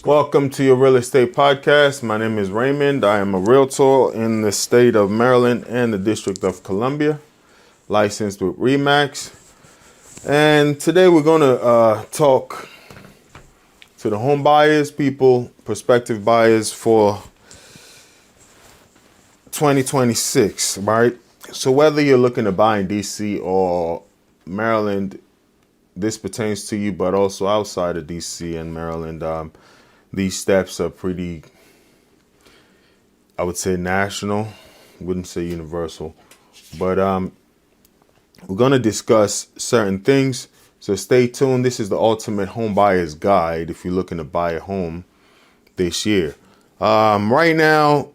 Welcome to your real estate podcast. My name is Raymond. I am a realtor in the state of Maryland and the District of Columbia, licensed with RE/MAX. And today we're going to talk to the home buyers, prospective buyers for 2026, right? So whether you're looking to buy in DC or Maryland, this pertains to you, but also outside of DC and Maryland. These steps are pretty, I would say, national. Wouldn't say universal, but we're going to discuss certain things. So stay tuned. This is the ultimate home buyer's guide if you're looking to buy a home this year. Right now,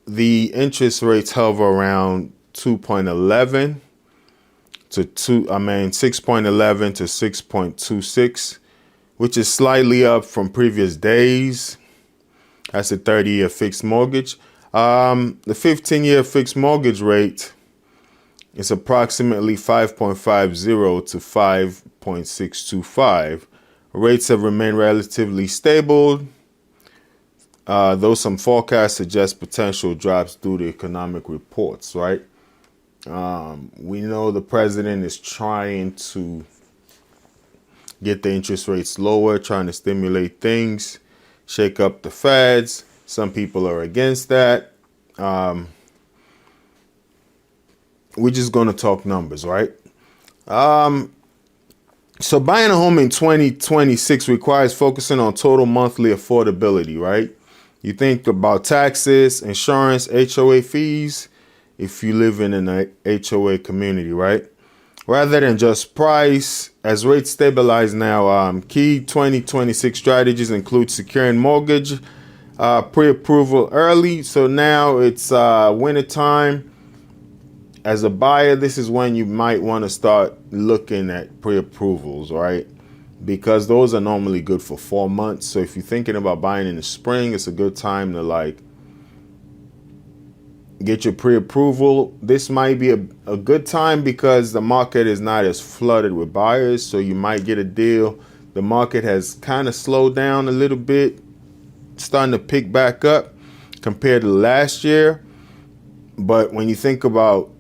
the interest rates hover around 6.11 to 6.26, which is slightly up from previous days. That's a 30-year fixed mortgage. The 15-year fixed mortgage rate is approximately 5.50 to 5.625. Rates have remained relatively stable, though some forecasts suggest potential drops due to economic reports, right? We know the president is trying to get the interest rates lower, trying to stimulate things, shake up the feds. Some people are against that. We're just going to talk numbers, right? So buying a home in 2026 requires focusing on total monthly affordability, right? You think about taxes, insurance, HOA fees, if you live in an HOA community, right? Rather than just price. As rates stabilize now, key 2026 strategies include securing mortgage pre-approval early. So now it's winter time. As a buyer, this is when you might want to start looking at pre-approvals, right? Because those are normally good for 4 months. So if you're thinking about buying in the spring, it's a good time to get your pre-approval. This might be a good time because the market is not as flooded with buyers, so you might get a deal. The market has kind of slowed down a little bit, starting to pick back up compared to last year. But when you think about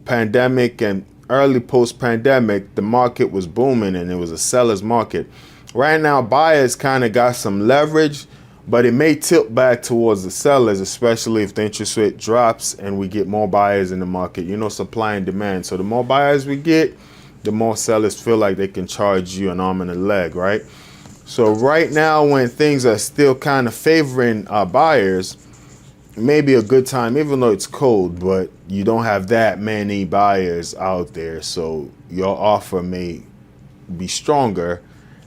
pandemic and early post-pandemic, the market was booming and it was a seller's market. Right now, buyers kind of got some leverage, but it may tilt back towards the sellers, especially if the interest rate drops and we get more buyers in the market. Supply and demand. So the more buyers we get, the more sellers feel like they can charge you an arm and a leg, right? So right now, when things are still kind of favoring buyers, maybe a good time, even though it's cold, but you don't have that many buyers out there. So your offer may be stronger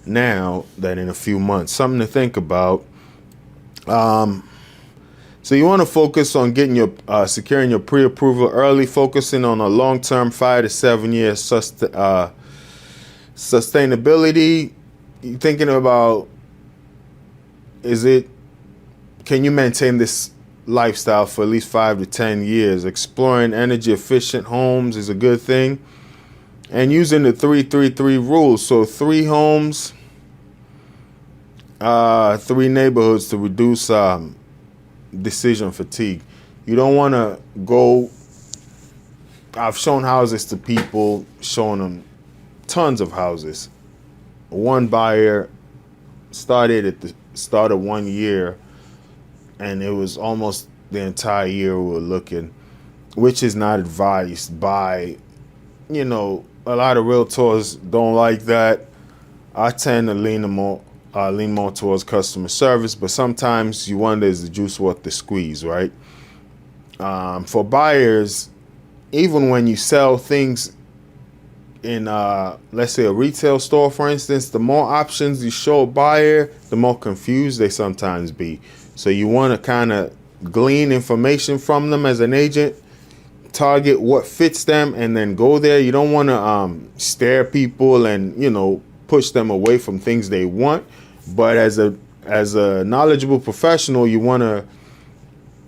now than in a few months. Something to think about. So you want to focus on getting your securing your pre-approval early, focusing on a long-term 5 to 7 year sustainability. You're thinking about, can you maintain this lifestyle for at least 5 to 10 years? Exploring energy efficient homes is a good thing, and using the 3-3-3 rule. So 3 homes, 3 neighborhoods to reduce decision fatigue. You don't want to go. I've shown houses to people, showing them tons of houses. One buyer started at the start of 1 year, and it was almost the entire year we were looking, which is not advised by, a lot of realtors don't like that. I tend to lean more towards customer service, but sometimes you wonder, is the juice worth the squeeze, right? For buyers, even when you sell things in, let's say, a retail store, for instance, the more options you show a buyer, the more confused they sometimes be. So you want to kind of glean information from them as an agent, target what fits them, and then go there. You don't want to stare people and, push them away from things they want. But as a knowledgeable professional, you want to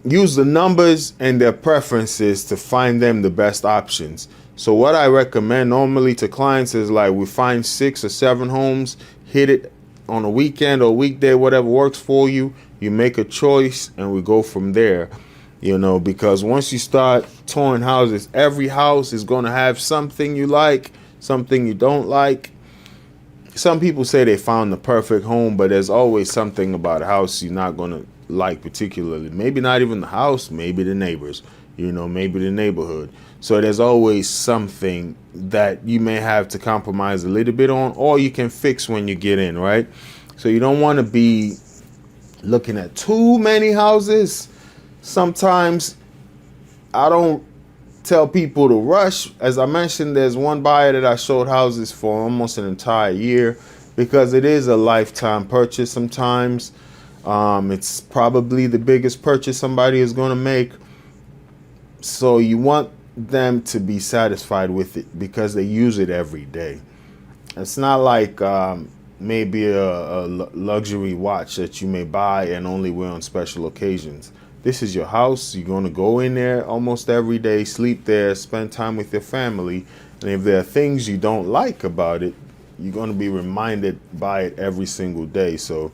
use the numbers and their preferences to find them the best options. So what I recommend normally to clients is we find 6 or 7 homes, hit it on a weekend or weekday, whatever works for you. You make a choice and we go from there. Because once you start touring houses, every house is going to have something you like, something you don't like. Some people say they found the perfect home, but there's always something about a house you're not going to like particularly. Maybe not even the house, maybe the neighbors, maybe the neighborhood. So there's always something that you may have to compromise a little bit on, or you can fix when you get in, right? So you don't want to be looking at too many houses. Sometimes I don't tell people to rush. As I mentioned, there's one buyer that I showed houses for almost an entire year, because it is a lifetime purchase sometimes. It's probably the biggest purchase somebody is going to make. So you want them to be satisfied with it because they use it every day. It's not like maybe a luxury watch that you may buy and only wear on special occasions. This is your house. You're going to go in there almost every day, sleep there, spend time with your family. And if there are things you don't like about it, you're going to be reminded by it every single day. So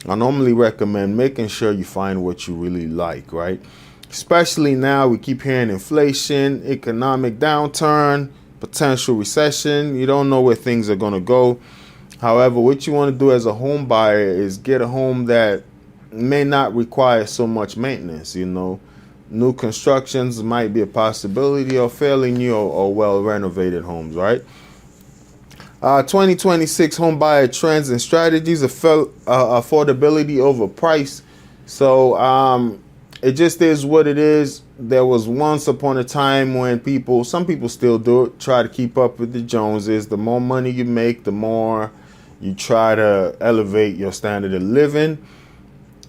I normally recommend making sure you find what you really like, right? Especially now, we keep hearing inflation, economic downturn, potential recession. You don't know where things are going to go. However, what you want to do as a home buyer is get a home that may not require so much maintenance. New constructions might be a possibility, or fairly new or well renovated homes, right? 2026 home buyer trends and strategies, affordability over price. So it just is what it is. There was once upon a time when some people still do it, try to keep up with the Joneses. The more money you make, the more you try to elevate your standard of living.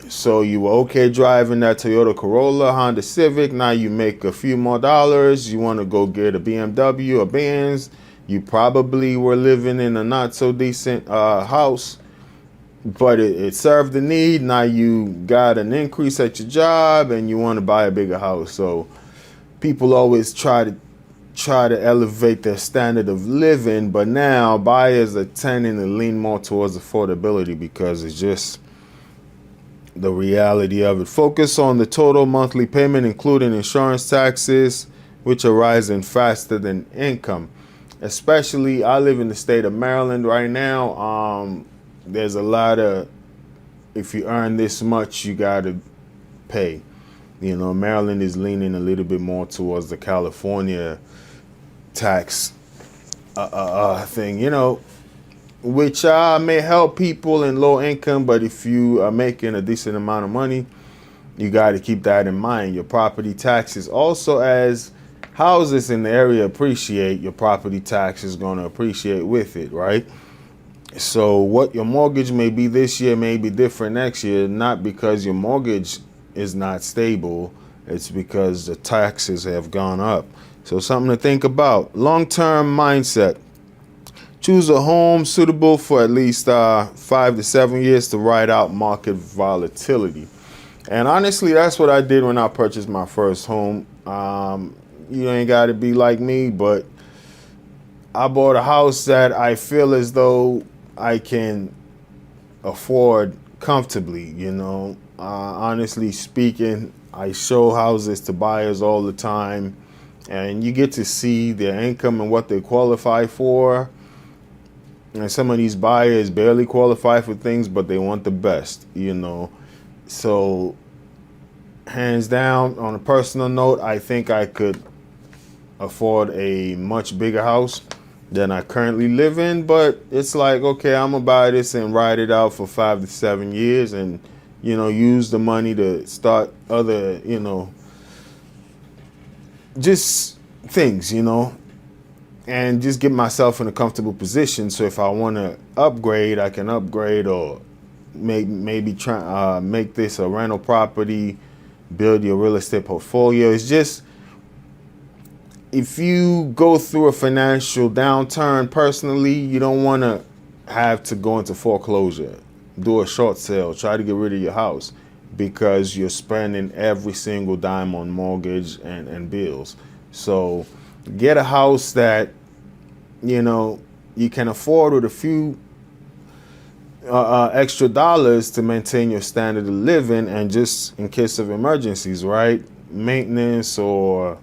So you were okay driving that Toyota Corolla, Honda Civic. Now you make a few more dollars. You want to go get a BMW or Benz. You probably were living in a not so decent house, but it served the need. Now you got an increase at your job and you want to buy a bigger house. So people always try to elevate their standard of living, but now buyers are tending to lean more towards affordability because it's just the reality of it. Focus on the total monthly payment, including insurance taxes, which are rising faster than income. Especially, I live in the state of Maryland right now. There's a lot of, if you earn this much, you got to pay. Maryland is leaning a little bit more towards the California tax thing, which may help people in low income, but if you are making a decent amount of money, you got to keep that in mind. Your property taxes also, as houses in the area appreciate, your property tax is going to appreciate with it, right? So what your mortgage may be this year may be different next year, not because your mortgage is not stable, it's because the taxes have gone up. So something to think about. Long-term mindset. Choose a home suitable for at least 5 to 7 years to ride out market volatility. And honestly, that's what I did when I purchased my first home. You ain't got to be like me, but I bought a house that I feel as though I can afford comfortably. Honestly speaking, I show houses to buyers all the time, and you get to see their income and what they qualify for. And some of these buyers barely qualify for things, but they want the best, So hands down, on a personal note, I think I could afford a much bigger house than I currently live in. But it's like, okay, I'm going to buy this and ride it out for 5 to 7 years and, use the money to start other, just things, and just get myself in a comfortable position. So if I want to upgrade, I can upgrade, or maybe try make this a rental property, build your real estate portfolio. It's just, if you go through a financial downturn personally, you don't want to have to go into foreclosure, do a short sale, try to get rid of your house because you're spending every single dime on mortgage and bills. So get a house that you can afford with a few extra dollars to maintain your standard of living, and just in case of emergencies, right? Maintenance or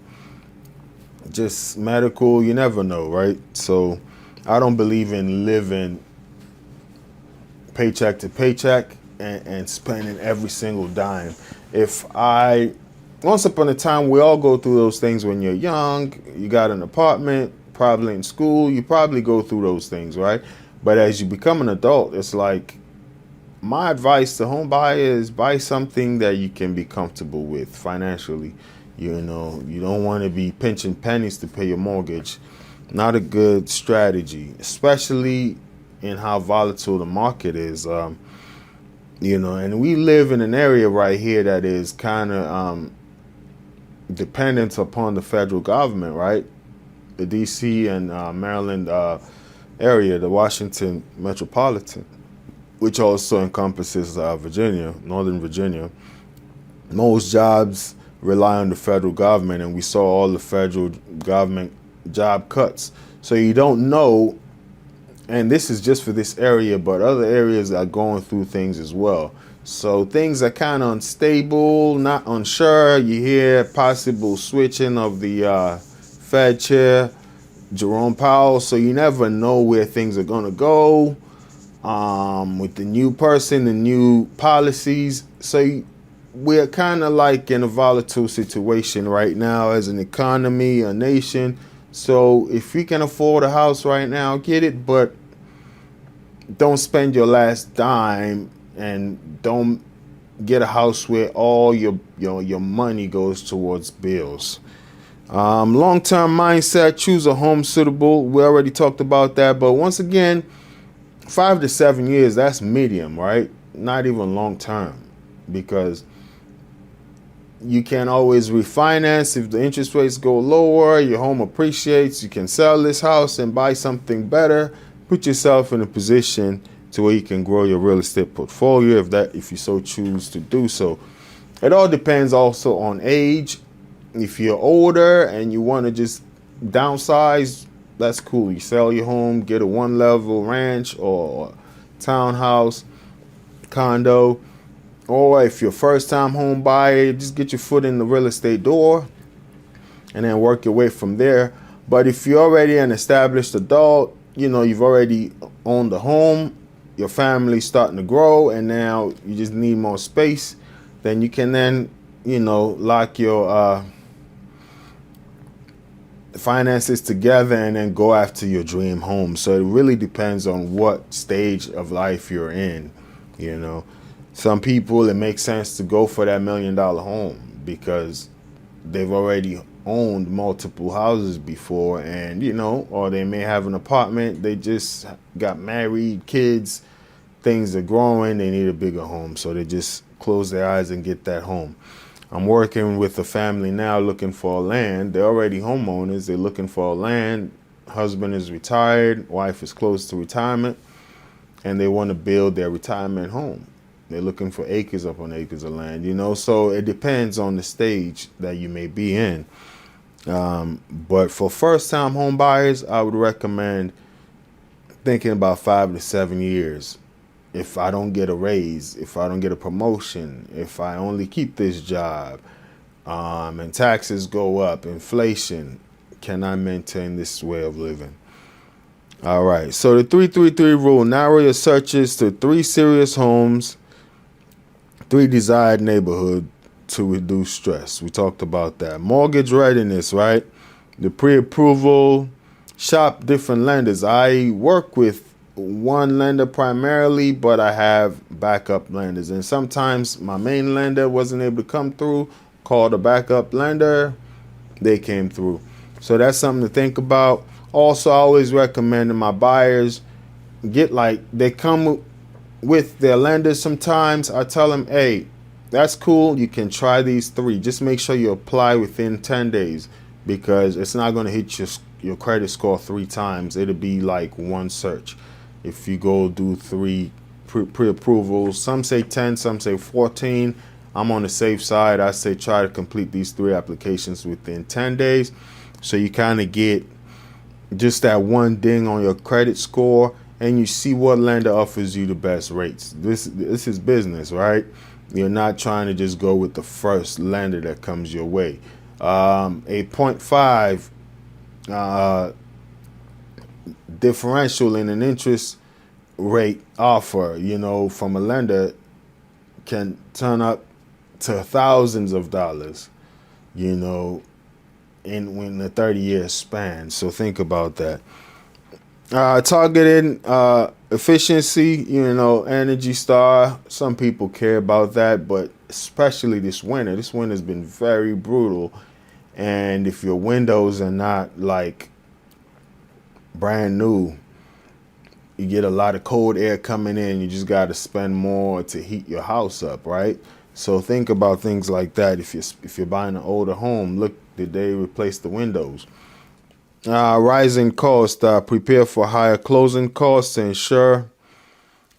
just medical, you never know, right? So I don't believe in living paycheck to paycheck and spending every single dime. Once upon a time, we all go through those things when you're young. You got an apartment, probably in school, you probably go through those things, right? But as you become an adult, it's like, my advice to home buyers is buy something that you can be comfortable with financially. You know, you don't want to be pinching pennies to pay your mortgage. Not a good strategy, especially in how volatile the market is. And we live in an area right here that is kind of dependent upon the federal government, right? The D.C. and Maryland area, the Washington metropolitan, which also encompasses Virginia, Northern Virginia. Most jobs rely on the federal government, and we saw all the federal government job cuts. So you don't know, and this is just for this area, but other areas are going through things as well. So things are kind of unstable, not unsure. You hear possible switching of the Fed chair, Jerome Powell. So you never know where things are going to go with the new person, the new policies. So we're kind of like in a volatile situation right now as an economy, a nation. So if you can afford a house right now, get it, but don't spend your last dime, and don't get a house where all your money goes towards bills. Long-term mindset, choose a home suitable. We already talked about that, but once again, 5 to 7 years, that's medium, right? Not even long-term, because you can always refinance. If the interest rates go lower, your home appreciates, you can sell this house and buy something better. Put yourself in a position to where you can grow your real estate portfolio if you so choose to do so. It all depends also on age. If you're older and you want to just downsize, that's cool. You sell your home, get a one-level ranch or townhouse, condo. Or if you're a first-time home buyer, just get your foot in the real estate door and then work your way from there. But if you're already an established adult, you've already owned a home, your family's starting to grow, and now you just need more space, then you can then, lock your finances together and then go after your dream home. So it really depends on what stage of life you're in, Some people, it makes sense to go for that $1 million home because they've already owned multiple houses before, and or they may have an apartment, they just got married, kids, things are growing, they need a bigger home, so they just close their eyes and get that home. I'm working with a family now looking for land. They're already homeowners, they're looking for land. Husband is retired, wife is close to retirement, and they want to build their retirement home. They're looking for acres upon acres of land, so it depends on the stage that you may be in. But for first-time home buyers, I would recommend thinking about 5 to 7 years. If I don't get a raise, if I don't get a promotion, if I only keep this job, and taxes go up, inflation, can I maintain this way of living? All right, so the 333 rule: narrow your searches to 3 serious homes, 3 desired neighborhoods to reduce stress. We talked about that. Mortgage readiness, right? The pre-approval, shop different lenders. I work with one lender primarily, but I have backup lenders. And sometimes my main lender wasn't able to come through, called a backup lender, they came through. So that's something to think about. Also, I always recommend to my buyers, they come with their lenders sometimes. I tell them, hey, that's cool, you can try these 3. Just make sure you apply within 10 days because it's not going to hit your credit score 3 times. It'll be like one search. If you go do 3 pre-approvals, some say 10, some say 14. I'm on the safe side. I say try to complete these 3 applications within 10 days. So you kind of get just that one ding on your credit score, and you see what lender offers you the best rates. This is business, right? You're not trying to just go with the first lender that comes your way. A point 0.5 differential in an interest rate offer, from a lender can turn up to thousands of dollars, in a 30-year span. So think about that. Targeted efficiency, Energy Star. Some people care about that, but especially this winter. This winter's been very brutal. And if your windows are not like brand new, you get a lot of cold air coming in. You just got to spend more to heat your house up, right? So think about things like that. If you're buying an older home, look, did they replace the windows? Rising cost. Prepare for higher closing costs to ensure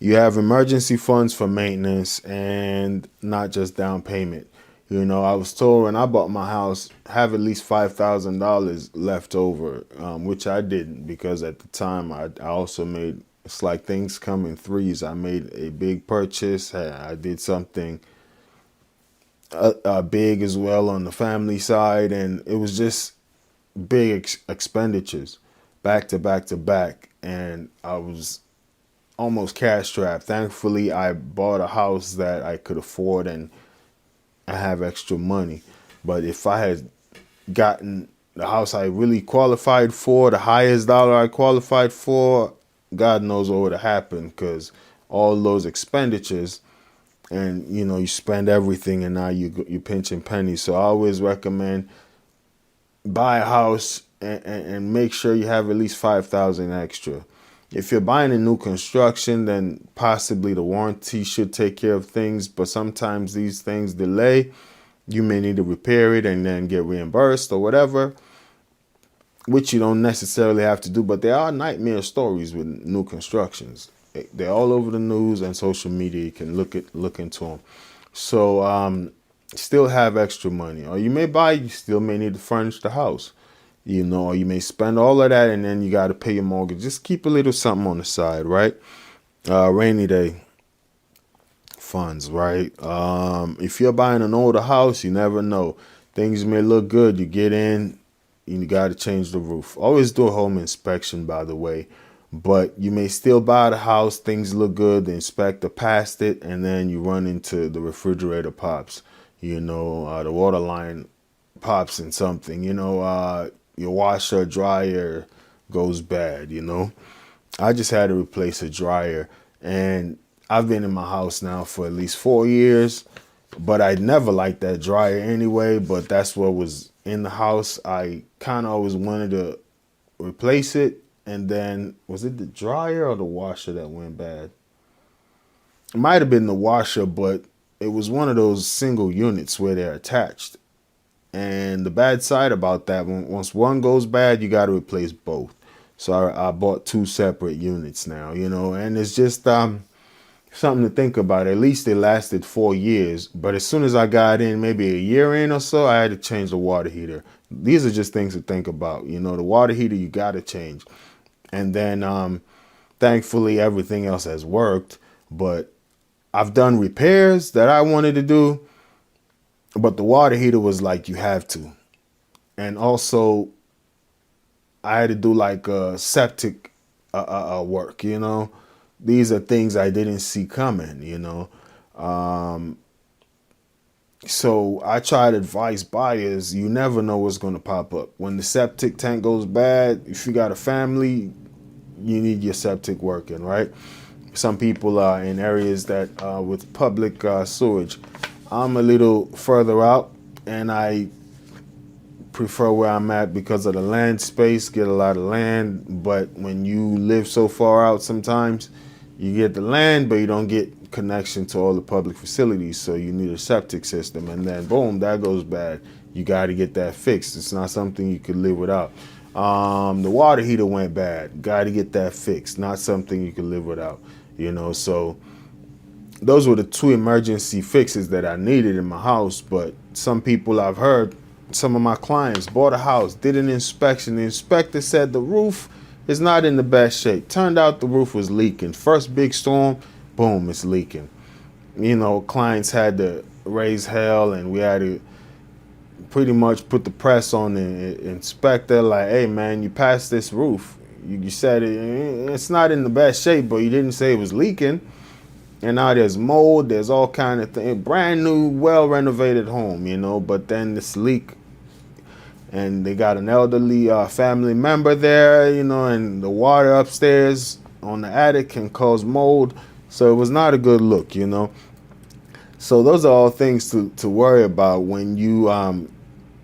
you have emergency funds for maintenance and not just down payment. I was told when I bought my house, have at least $5,000 left over, which I didn't, because at the time I also made, it's like things come in threes. I made a big purchase. I did something big as well on the family side, and it was just big expenditures back to back to back, and I was almost cash strapped. Thankfully, I bought a house that I could afford and I have extra money. But if I had gotten the house I really qualified for, the highest dollar I qualified for, God knows what would have happened, because all those expenditures, and you spend everything, and now you're pinching pennies. So I always recommend buy a house and make sure you have at least $5,000 extra. If you're buying a new construction, then possibly the warranty should take care of things, but sometimes these things delay. You may need to repair it and then get reimbursed or whatever, which you don't necessarily have to do, but there are nightmare stories with new constructions. They're all over the news and social media. You can look into them. So still have extra money, or you still may need to furnish the house, or you may spend all of that and then you got to pay your mortgage. Just keep a little something on the side, right? Rainy day funds, right? If you're buying an older house, you never know. Things may look good. You get in, you got to change the roof. Always do a home inspection, by the way. But you may still buy the house, things look good, the inspector passed it, and then you run into the refrigerator pops, the water line pops in something, your washer, dryer goes bad, I just had to replace a dryer, and I've been in my house now for at least 4 years, but I never liked that dryer anyway, but that's what was in the house. I kind of always wanted to replace it. And then, was it the dryer or the washer that went bad? It might have been the washer, but it was one of those single units where they're attached. And the bad side about that, once one goes bad, you got to replace both. So I bought 2 separate units now, and it's just something to think about. At least it lasted 4 years. But as soon as I got in, maybe a year in or so, I had to change the water heater. These are just things to think about. The water heater, you got to change. And then, thankfully, everything else has worked. But I've done repairs that I wanted to do. But the water heater was like, you have to. And also, I had to do like septic work, These are things I didn't see coming, So I try to advise buyers, you never know what's going to pop up. When the septic tank goes bad, if you got a family, you need your septic working, right? Some people are in areas that with public sewage. I'm a little further out, and I prefer where I'm at because of the land space, get a lot of land. But when you live so far out, sometimes you get the land, but you don't get connection to all the public facilities, so you need a septic system, and then boom, that goes bad. You got to get that fixed. It's not something you could live without. The water heater went bad. Got to get that fixed. Not something you could live without. So those were the 2 emergency fixes that I needed in my house. But some people, I've heard, some of my clients bought a house, did an inspection. The inspector said the roof It's not in the best shape. Turned out the roof was leaking. First big storm, boom, it's leaking. Clients had to raise hell, and we had to pretty much put the press on the inspector, like, hey man, you passed this roof. You said it's not in the best shape, but you didn't say it was leaking. And now there's mold, there's all kind of things. Brand new, well renovated home, but then this leak, and they got an elderly family member there, and the water upstairs on the attic can cause mold. So it was not a good look, So those are all things to worry about when you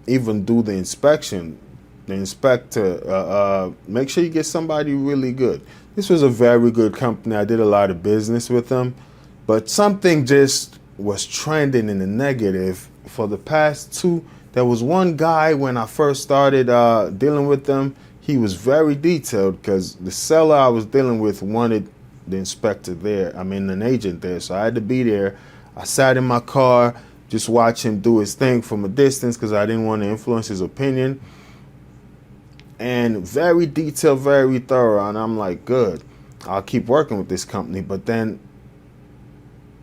even do the inspection. The inspector, make sure you get somebody really good. This was a very good company. I did a lot of business with them, but something just was trending in the negative for the past two. There was one guy when I first started dealing with them. He was very detailed because the seller I was dealing with wanted the inspector there. An agent there. So I had to be there. I sat in my car, just watch him do his thing from a distance because I didn't want to influence his opinion. And very detailed, very thorough. And I'm like, good, I'll keep working with this company. But then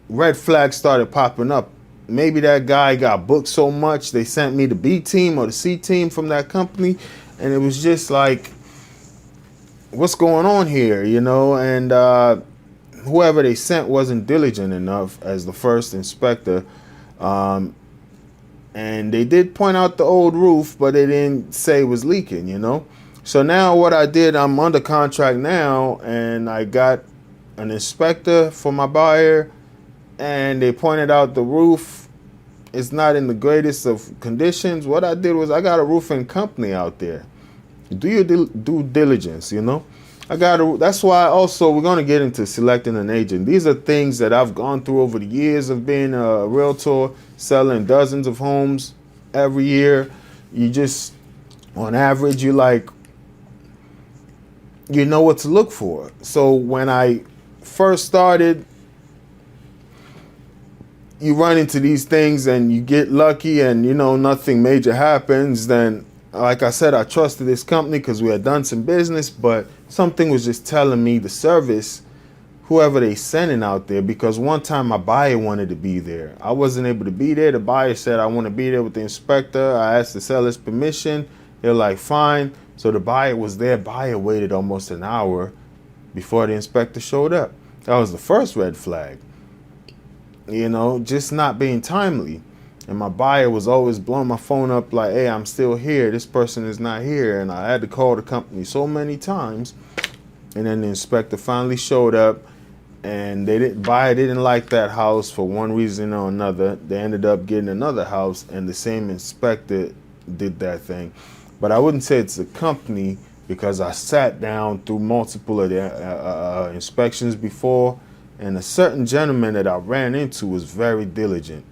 red flags started popping up. Maybe that guy got booked so much, they sent me the B team or the C team from that company. And it was just like, what's going on here, And whoever they sent wasn't diligent enough as the first inspector. And they did point out the old roof, but they didn't say it was leaking, So now what I did, I'm under contract now, and I got an inspector for my buyer, and they pointed out the roof is not in the greatest of conditions. What I did was I got a roofing company out there. Do your due diligence, That's why also we're going to get into selecting an agent. These are things that I've gone through over the years of being a realtor, selling dozens of homes every year. You just, on average, you know what to look for. So when I first started, you run into these things and you get lucky and, nothing major happens. Then, like I said, I trusted this company because we had done some business, but something was just telling me the service, whoever they sending out there, because one time my buyer wanted to be there. I wasn't able to be there. The buyer said, I want to be there with the inspector. I asked the seller's permission. They're like, fine. So the buyer was there. Buyer waited almost an hour before the inspector showed up. That was the first red flag. Just not being timely. And my buyer was always blowing my phone up like, hey, I'm still here. This person is not here. And I had to call the company so many times. And then the inspector finally showed up, and buyer didn't like that house for one reason or another. They ended up getting another house, and the same inspector did that thing. But I wouldn't say it's a company because I sat down through multiple of their inspections before. And a certain gentleman that I ran into was very diligent.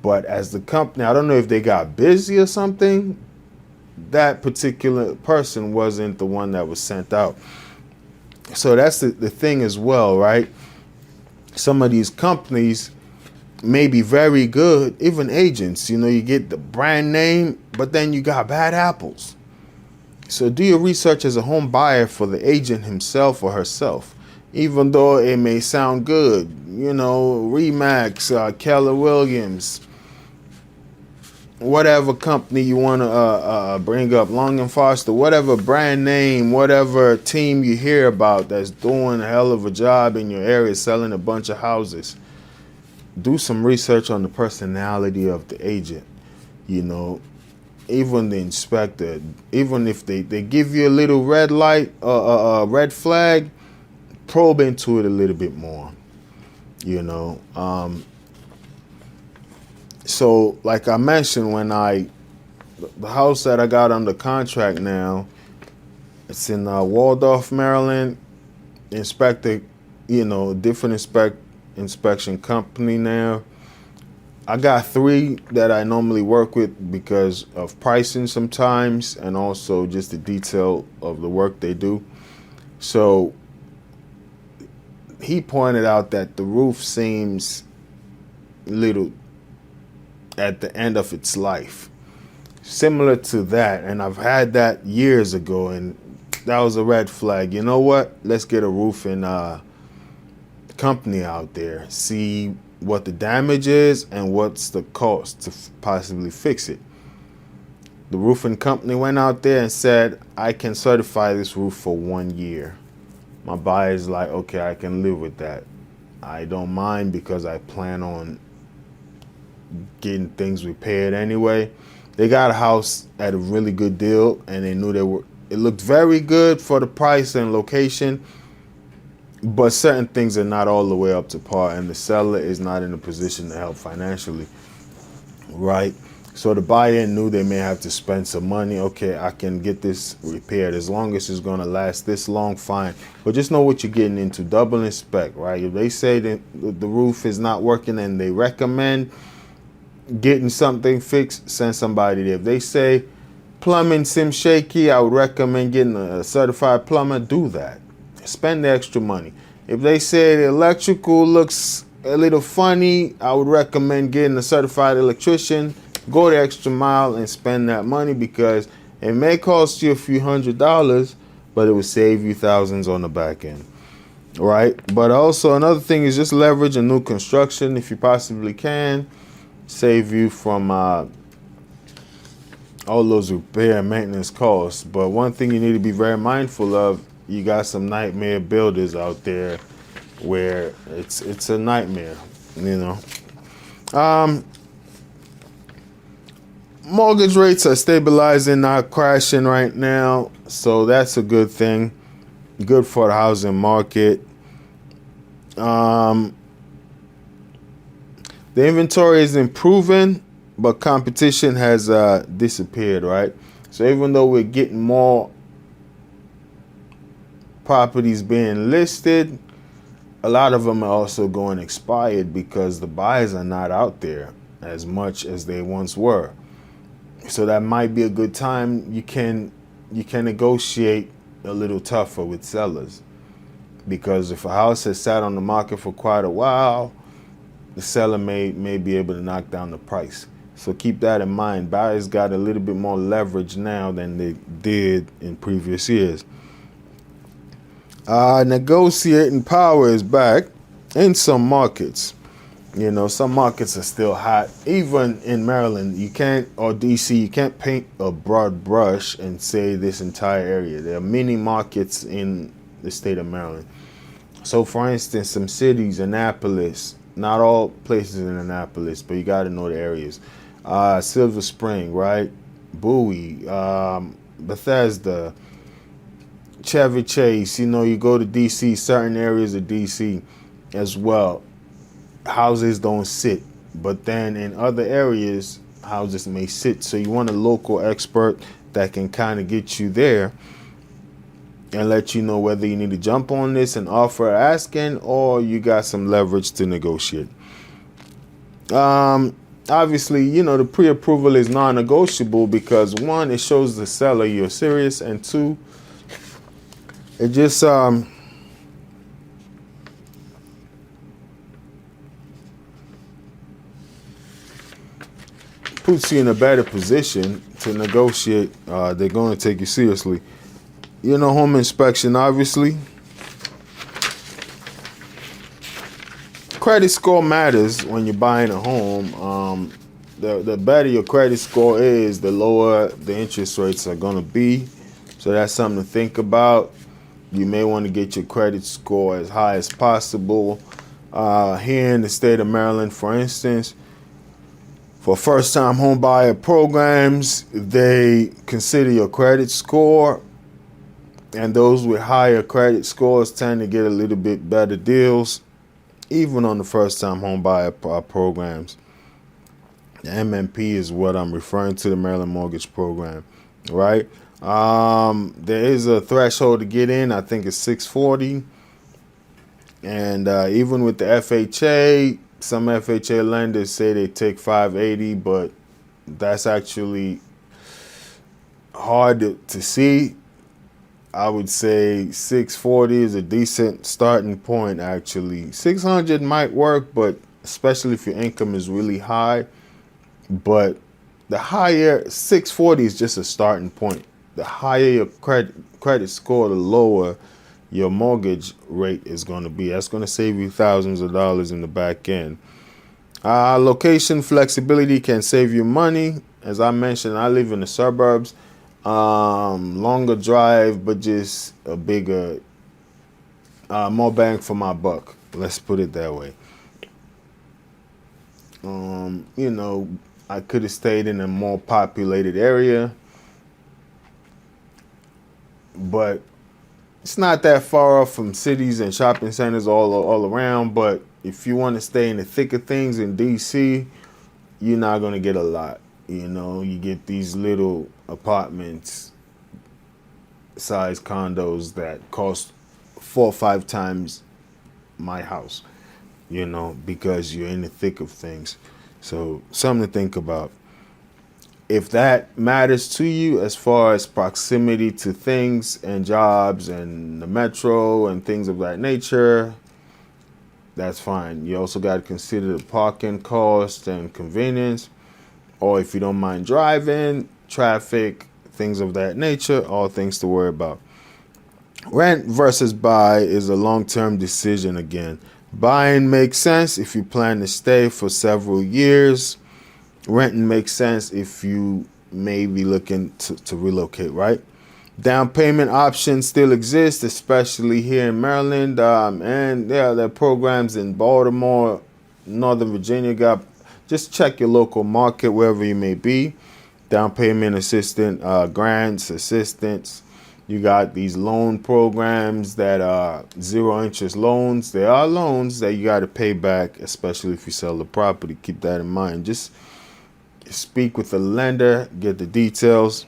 But as the company, I don't know if they got busy or something, that particular person wasn't the one that was sent out. So that's the thing as well, right? Some of these companies may be very good, even agents, you get the brand name, but then you got bad apples. So do your research as a home buyer for the agent himself or herself. Even though it may sound good, Remax, Keller Williams, whatever company you want to bring up, Long & Foster, whatever brand name, whatever team you hear about that's doing a hell of a job in your area, selling a bunch of houses. Do some research on the personality of the agent, even the inspector. Even if they give you a little red light, red flag, probe into it a little bit more, So like I mentioned, the house that I got under contract now, it's in Waldorf, Maryland. Inspector, different inspection company now. I got 3 that I normally work with because of pricing sometimes, and also just the detail of the work they do. So he pointed out that the roof seems little at the end of its life, similar to that. And I've had that years ago, and That was a red flag. You know what? Let's get a roofing company out there, see what the damage is and what's the cost to possibly fix it. The roofing company went out there and said, I can certify this roof for 1 year. My buyer's like, okay, I can live with that. I don't mind because I plan on getting things repaired anyway. They got a house at a really good deal, and they knew it looked very good for the price and location, but certain things are not all the way up to par, and the seller is not in a position to help financially, right? So the buyer knew they may have to spend some money. Okay, I can get this repaired. As long as it's going to last this long, fine. But just know what you're getting into. Double inspect, right? If they say that the roof is not working and they recommend getting something fixed, send somebody there. If they say plumbing seems shaky, I would recommend getting a certified plumber. Do that. Spend the extra money. If they say the electrical looks a little funny, I would recommend getting a certified electrician. Go the extra mile and spend that money, because it may cost you a few $100s, but it will save you thousands on the back end, right? But also another thing is just leverage a new construction if you possibly can. Save you from all those repair and maintenance costs. But one thing you need to be very mindful of, you got some nightmare builders out there where it's a nightmare, you know. Mortgage rates are stabilizing, not crashing right now, so that's a good thing. Good for the housing market. The inventory is improving, but competition has disappeared, right? So even though we're getting more properties being listed, a lot of them are also going expired because the buyers are not out there as much as they once were. So that might be a good time. You can negotiate a little tougher with sellers, because if a house has sat on the market for quite a while, the seller may be able to knock down the price. So keep that in mind. Buyers got a little bit more leverage now than they did in previous years. Negotiating power is back in some markets. You know, some markets are still hot. Even in Maryland, you can't, or DC, you can't paint a broad brush and say this entire area. There are many markets in the state of Maryland. So for instance, some cities, Annapolis, not all places in Annapolis, but you got to know the areas. Silver Spring, right? Bowie, Bethesda, Chevy Chase. You know, you go to DC, certain areas of DC as well. Houses don't sit, but then in other areas, houses may sit. So you want a local expert that can kind of get you there and let you know whether you need to jump on this and offer asking, or you got some leverage to negotiate. Obviously, you know, the pre-approval is non-negotiable because, one, it shows the seller you're serious, and two, it just puts you in a better position to negotiate. They're going to take you seriously. You know, home inspection, obviously. Credit score matters when you're buying a home. The better your credit score is, the lower the interest rates are going to be. So that's something to think about. You may want to get your credit score as high as possible. Here in the state of Maryland, for instance, for first-time home buyer programs, they consider your credit score, and those with higher credit scores tend to get a little bit better deals, even on the first-time home buyer programs. The MMP is what I'm referring to, the Maryland Mortgage Program, right? There is a threshold to get in. I think it's 640, and even with the FHA, some FHA lenders say they take 580, but that's actually hard to see. I would say 640 is a decent starting point, actually. 600 might work, but especially if your income is really high. But the higher, 640 is just a starting point. The higher your credit credit score, the lower your mortgage rate is going to be. That's going to save you thousands of dollars in the back end. Location flexibility can save you money. As I mentioned, I live in the suburbs. Longer drive, but just a bigger, more bang for my buck. Let's put it that way. You know, I could have stayed in a more populated area, but it's not that far off from cities and shopping centers all around. But if you want to stay in the thick of things in DC, you're not going to get a lot. You know, you get these little apartments, size condos that cost 4 or 5 times my house, you know, because you're in the thick of things. So something to think about. If that matters to you as far as proximity to things and jobs and the metro and things of that nature, that's fine. You also got to consider the parking cost and convenience, or if you don't mind driving, traffic, things of that nature, all things to worry about. Rent versus buy is a long-term decision again. Buying makes sense if you plan to stay for several years. Renting makes sense if you may be looking to relocate, right? Down payment options still exist, especially here in Maryland. And yeah, there are programs in Baltimore, Northern Virginia. Just check your local market wherever you may be. Down payment assistance, grants, assistance. You got these loan programs that are zero interest loans. There are loans that you got to pay back, especially if you sell the property. Keep that in mind. Just speak with the lender, get the details.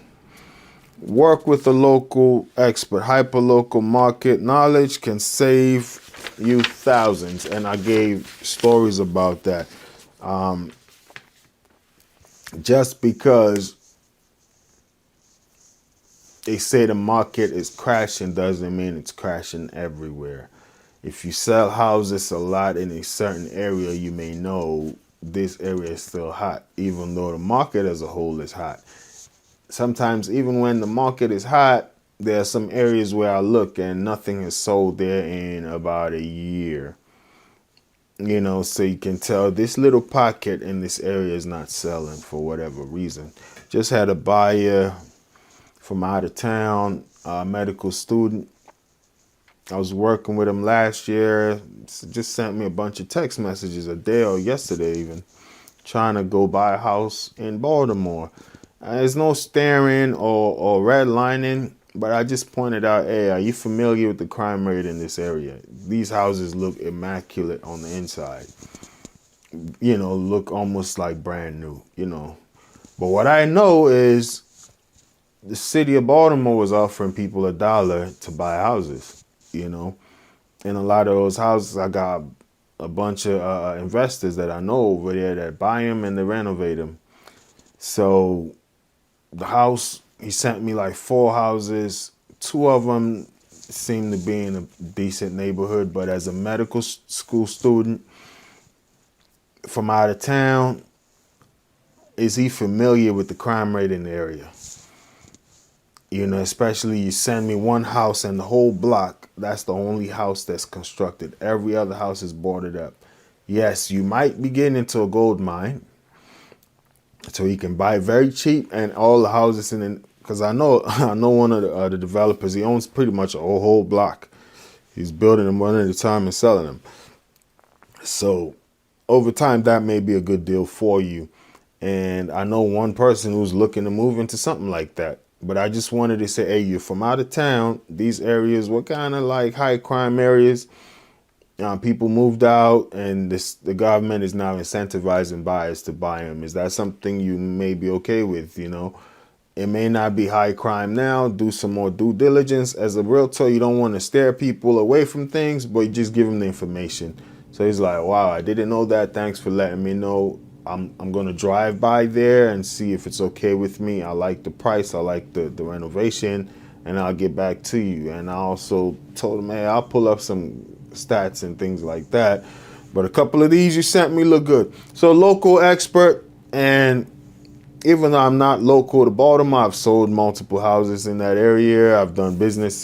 Work with a local expert. Hyperlocal market knowledge can save you thousands. And I gave stories about that. Just because they say the market is crashing doesn't mean it's crashing everywhere. If you sell houses a lot in a certain area, you may know this area is still hot, even though the market as a whole is hot. Sometimes even when the market is hot, there are some areas where I look and nothing is sold there in about a year. You know, so you can tell this little pocket in this area is not selling for whatever reason. Just had a buyer from out of town, a medical student. I was working with him last year. Just sent me a bunch of text messages a day or yesterday even, trying to go buy a house in Baltimore. There's no staring or redlining, but I just pointed out, hey, are you familiar with the crime rate in this area? These houses look immaculate on the inside. You know, look almost like brand new, you know. But what I know is the city of Baltimore was offering people $1 to buy houses, you know. And a lot of those houses, I got a bunch of investors that I know over there that buy them and they renovate them. So the house, he sent me like 4 houses. 2 of them seem to be in a decent neighborhood, but as a medical school student from out of town, is he familiar with the crime rate in the area? You know, especially you send me one house and the whole block, that's the only house that's constructed. Every other house is boarded up. Yes, you might be getting into a gold mine, so you can buy very cheap, and all the houses in, because I know one of the developers, he owns pretty much a whole block. He's building them one at a time and selling them. So over time, that may be a good deal for you. And I know one person who's looking to move into something like that. But I just wanted to say, hey, you're from out of town. These areas were kind of like high crime areas. People moved out, and the government is now incentivizing buyers to buy them. Is that something you may be okay with? You know, it may not be high crime now. Do some more due diligence. As a realtor, you don't want to steer people away from things, but you just give them the information. So he's like, wow, I didn't know that. Thanks for letting me know. I'm going to drive by there and see if it's okay with me. I like the price. I like the renovation, and I'll get back to you. And I also told him, hey, I'll pull up some stats and things like that. But a couple of these you sent me look good. So local expert and even though I'm not local to Baltimore, I've sold multiple houses in that area. I've done business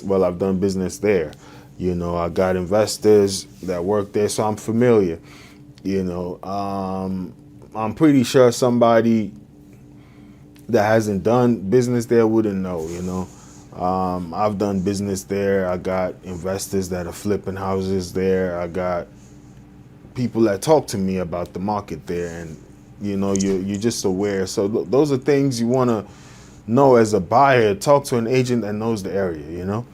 there. You know, I got investors that work there, so I'm familiar. You know, I'm pretty sure somebody that hasn't done business there wouldn't know, you know. I've done business there. I got investors that are flipping houses there. I got people that talk to me about the market there, and you know, you're just aware. So those are things you want to know as a buyer. Talk to an agent that knows the area, you know.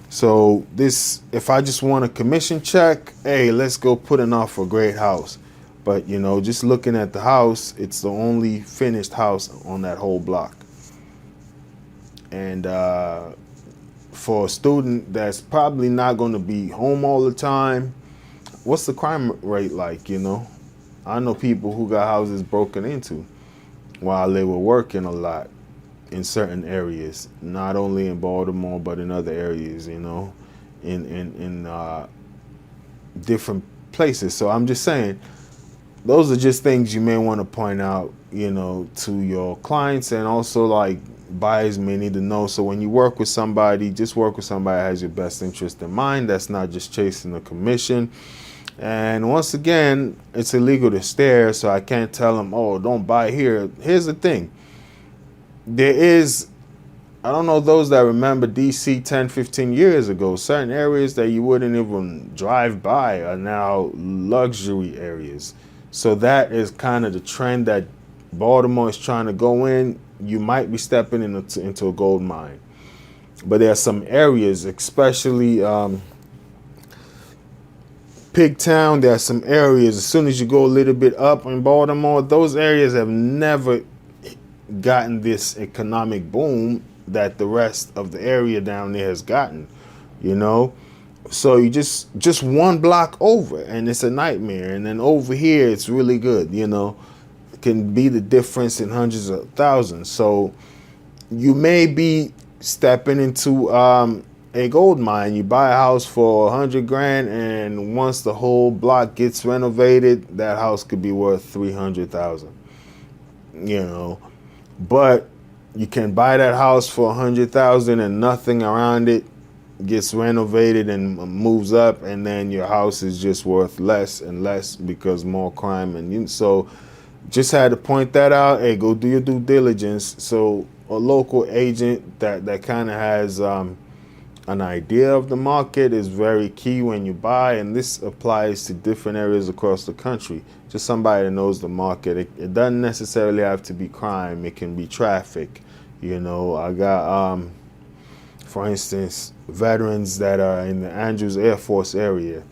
So this, if I just want a commission check, hey, let's go put an offer, great house. But you know, just looking at the house, it's the only finished house on that whole block. And for a student that's probably not going to be home all the time, what's the crime rate like, you know? I know people who got houses broken into while they were working a lot in certain areas, not only in Baltimore, but in other areas, you know, in different places. So I'm just saying, those are just things you may want to point out, you know, to your clients, and also like buyers may need to know. So when you work with somebody, just work with somebody that has your best interest in mind. That's not just chasing a commission. And once again, it's illegal to stare, so I can't tell them, oh, don't buy here. Here's the thing. There is, I don't know those that remember DC 10, 15 years ago, certain areas that you wouldn't even drive by are now luxury areas. So that is kind of the trend that Baltimore is trying to go in. You might be stepping into a gold mine. But there are some areas, especially Pigtown, there are some areas, as soon as you go a little bit up in Baltimore, those areas have never gotten this economic boom that the rest of the area down there has gotten, you know. So you just one block over and it's a nightmare, and then over here it's really good, you know. It can be the difference in hundreds of thousands. So you may be stepping into a gold mine. You buy a house for $100,000, and once the whole block gets renovated, that house could be worth $300,000. You know, but you can buy that house for $100,000 and nothing around it gets renovated and moves up, and then your house is just worth less and less because more crime. And so just had to point that out. Hey, go do your due diligence. So a local agent that kind of has an idea of the market is very key when you buy, and this applies to different areas across the country. Just somebody that knows the market. It doesn't necessarily have to be crime. It can be traffic. You know, I got, for instance, veterans that are in the Andrews Air Force area,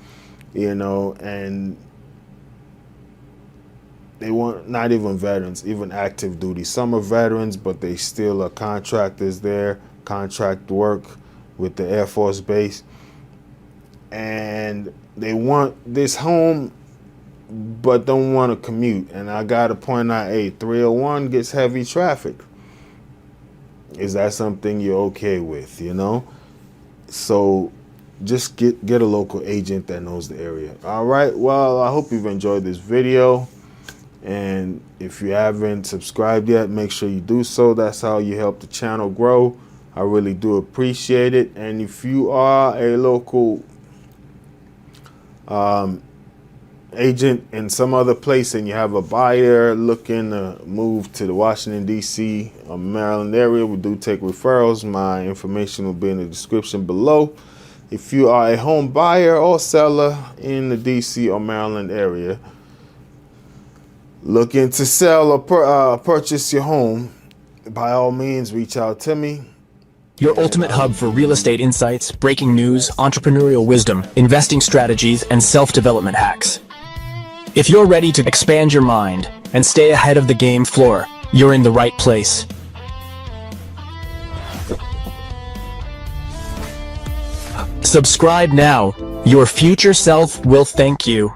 you know, and they weren't, not even veterans, even active duty. Some are veterans, but they still are contractors there, contract work with the Air Force Base, and they want this home but don't want to commute. And I got to point out, hey, 301 gets heavy traffic. Is that something you're okay with, you know? So just get a local agent that knows the area. All right, well, I hope you've enjoyed this video, and if you haven't subscribed yet, make sure you do so. That's how you help the channel grow. I really do appreciate it. And if you are a local agent in some other place and you have a buyer looking to move to the Washington, D.C. or Maryland area, we do take referrals. My information will be in the description below. If you are a home buyer or seller in the D.C. or Maryland area, looking to sell or purchase your home, by all means, reach out to me. Your ultimate hub for real estate insights, breaking news, entrepreneurial wisdom, investing strategies, and self-development hacks. If you're ready to expand your mind and stay ahead of the game floor, you're in the right place. Subscribe now. Your future self will thank you.